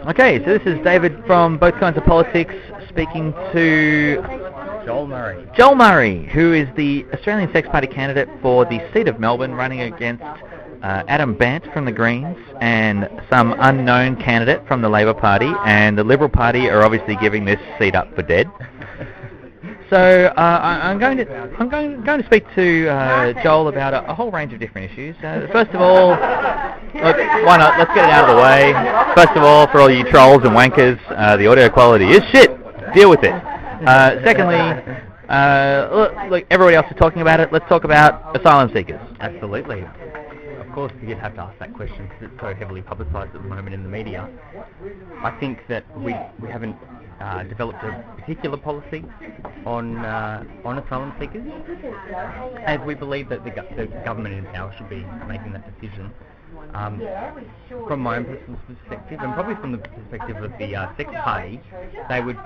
Okay, so this is David from Both Kinds of Politics speaking to Joel Murray. Joel Murray, who is the Australian Sex Party candidate for the seat of Melbourne, running against Adam Bant from the Greens and some unknown candidate from the Labor Party, and the Liberal Party are obviously giving this seat up for dead. So I'm going to speak to Joel about a whole range of different issues. First of all, look, why not? Let's get it out of the way. First of all, for all you trolls and wankers, the audio quality is shit. Deal with it. Secondly, look, everybody else is talking about it. Let's talk about asylum seekers. Absolutely. Of course, you'd have to ask that question because it's so heavily publicised at the moment in the media. I think that we haven't developed a particular policy on asylum seekers, as we believe that the government in power should be making that decision. From my own personal perspective, and probably from the perspective of the Sex Party, they would.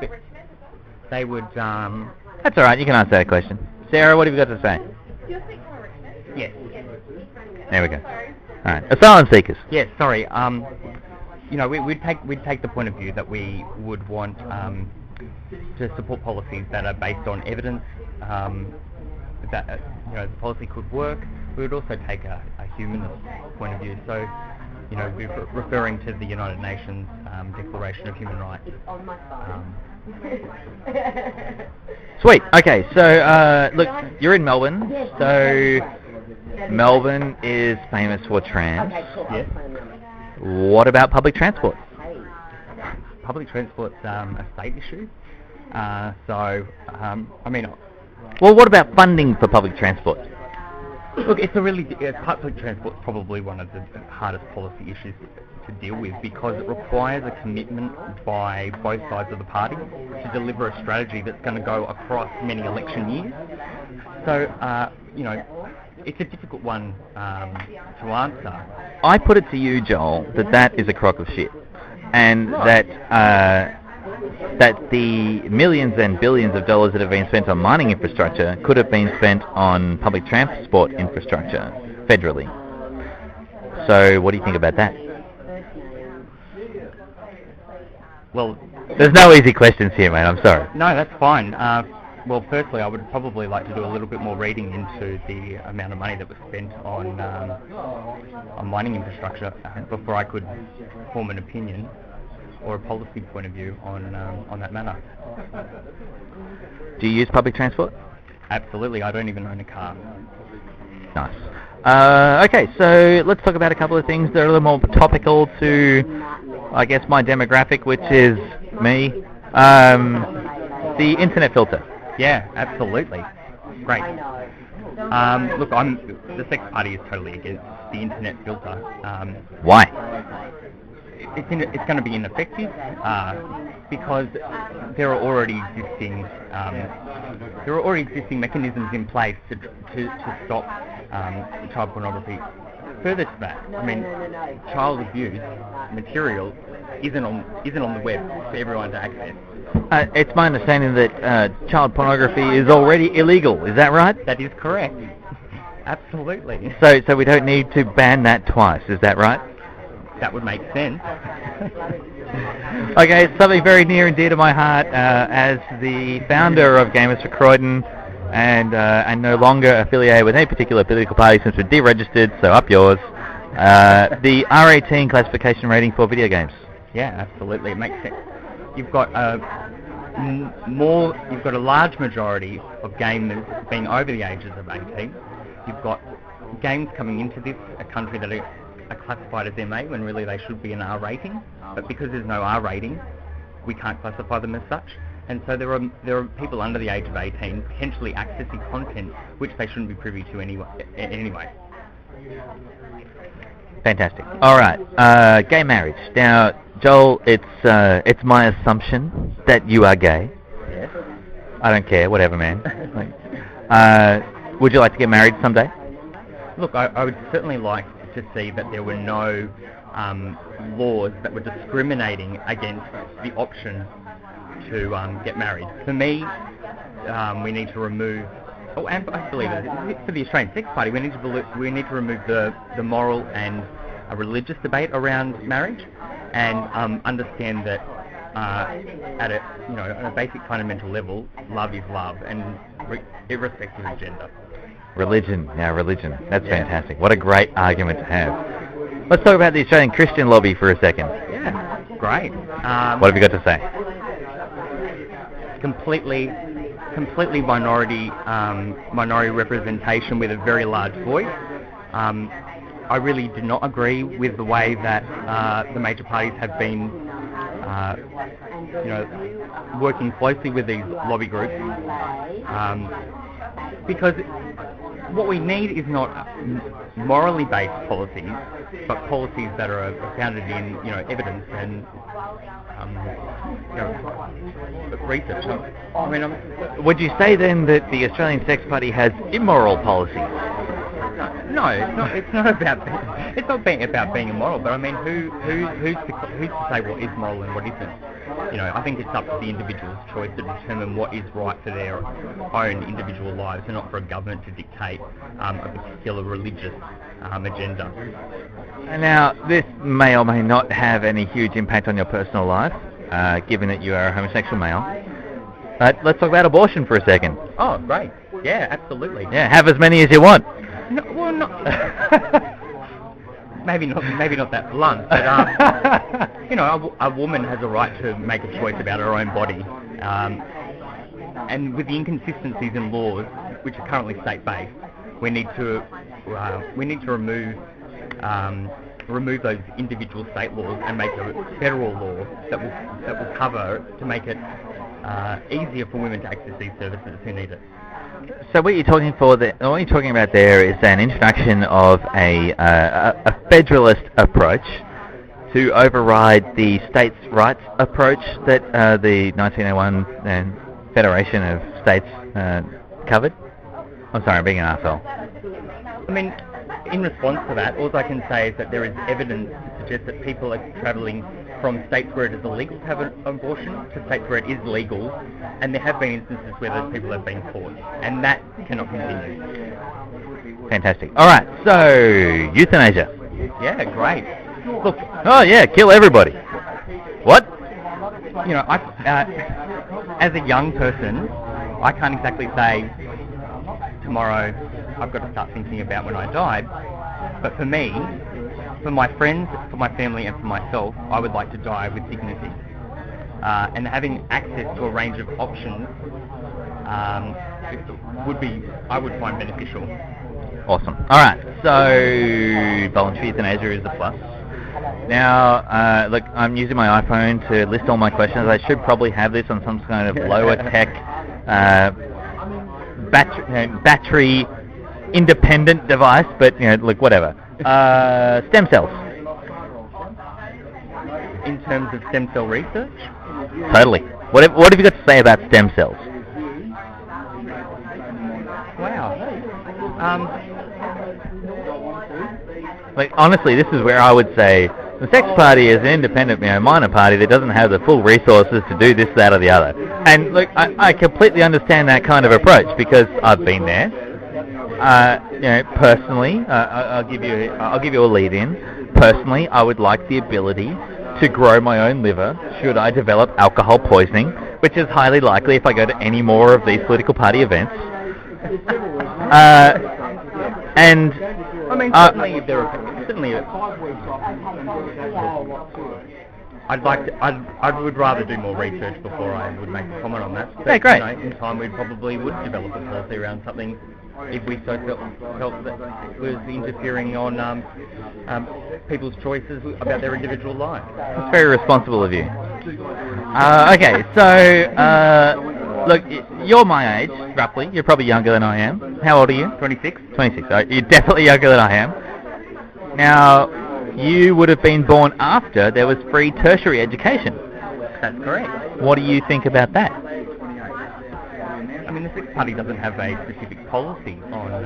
That's all right. You can answer that question, Sarah. What have you got to say? Yes. There we go. All right. Asylum seekers. Yes. Sorry. We'd take the point of view that we would want to support policies that are based on evidence, that the policy could work. We would also take a humanist point of view. So, we're referring to the United Nations Declaration of Human Rights. Sweet. Okay. So, look, you're in Melbourne. So, Melbourne is famous for trams. Yes. What about public transport? Public transport's a state issue. Well, what about funding for public transport? Look, public transport's probably one of the hardest policy issues to deal with because it requires a commitment by both sides of the party to deliver a strategy that's going to go across many election years. So, it's a difficult one to answer. I put it to you, Joel, that is a crock of shit, and that the millions and billions of dollars that have been spent on mining infrastructure could have been spent on public transport infrastructure federally. So, what do you think about that? Well, there's no easy questions here, mate. I'm sorry. No, that's fine. Well, firstly, I would probably like to do a little bit more reading into the amount of money that was spent on mining infrastructure before I could form an opinion or a policy point of view on that matter. Do you use public transport? Absolutely. I don't even own a car. Nice. Okay, so let's talk about a couple of things that are a little more topical to, I guess, my demographic, which is me. The internet filter. Yeah, absolutely. Great. Look, the Sex Party is totally against the internet filter. Why? It's going to be ineffective because there are already existing mechanisms in place to stop child pornography. Further to that, child abuse material isn't on the web for everyone to access. It's my understanding that child pornography is already illegal. Is that right? That is correct. Absolutely. So we don't need to ban that twice. Is that right? That would make sense. Okay, it's something very near and dear to my heart as the founder of Gamers for Croydon and no longer affiliated with any particular political party since we're deregistered, so up yours. The R18 classification rating for video games. Yeah, absolutely. It makes sense. You've got you've got a large majority of gamers being over the ages of 18. You've got games coming into this a country that are classified as MA when really they should be an R rating, but because there's no R rating, we can't classify them as such. And so there are people under the age of 18 potentially accessing content which they shouldn't be privy to anyway. Fantastic. All right, gay marriage. Now, Joel, it's my assumption that you are gay. Yes. I don't care, whatever, man. Would you like to get married someday? Look, I would certainly like to see that there were no laws that were discriminating against the option to get married. For me, we need to remove. Oh, and I believe it for the Australian Sex Party, we need to remove the moral and a religious debate around marriage, and understand that at a basic fundamental level, love is love, and irrespective of gender. Religion. That's fantastic. What a great argument to have. Let's talk about the Australian Christian lobby for a second. Yeah, great. What have you got to say? Completely minority representation with a very large voice. I really do not agree with the way that the major parties have been, working closely with these lobby groups, because what we need is not morally based policies, but policies that are founded in evidence and research. Would you say then that the Australian Sex Party has immoral policies? No, it's not about being immoral. But I mean, who's to say what is moral and what isn't? I think it's up to the individual's choice to determine what is right for their own individual lives, and not for a government to dictate a particular religious agenda. Now, this may or may not have any huge impact on your personal life, given that you are a homosexual male. But let's talk about abortion for a second. Oh, great. Yeah, absolutely. Yeah, have as many as you want. No, well, not... maybe not that blunt, but a woman has a right to make a choice about her own body, and with the inconsistencies in laws, which are currently state-based, we need to remove those individual state laws and make a federal law that will cover, to make it easier for women to access these services who need it. So what you're talking about there is an introduction of a federalist approach to override the states' rights approach that the 1901 Federation of States covered. I'm sorry, I'm being an arsehole. I mean, in response to that, all I can say is that there is evidence to suggest that people are travelling from states where it is illegal to have an abortion to states where it is legal, and there have been instances where those people have been caught, and that cannot continue. Fantastic. All right, so euthanasia. Yeah, great. Look. Oh yeah, kill everybody. What? As a young person, I can't exactly say tomorrow I've got to start thinking about when I died, but for me, for my friends, for my family, and for myself, I would like to die with dignity. And having access to a range of options I would find beneficial. Awesome. All right, so voluntary euthanasia is a plus. Now, look, I'm using my iPhone to list all my questions. I should probably have this on some kind of lower tech, battery independent device, but look, whatever. Stem cells. In terms of stem cell research? Totally. What have you got to say about stem cells? Wow. Like, honestly, this is where I would say the Sex Party is an independent, minor party that doesn't have the full resources to do this, that, or the other. And look, I completely understand that kind of approach because I've been there. Personally, I'll give you a lead-in. Personally, I would like the ability to grow my own liver should I develop alcohol poisoning, which is highly likely if I go to any more of these political party events. And I mean, certainly I would rather do more research before I would make a comment on that. But, yeah, great. In time, we probably would develop a policy around something if we felt that it was interfering on people's choices about their individual lives. That's very responsible of you. Okay, so look, you're my age, roughly. You're probably younger than I am. How old are you? 26. 26. You're definitely younger than I am. Now, you would have been born after there was free tertiary education. That's correct. What do you think about that? I mean, the Sex Party doesn't have a specific policy on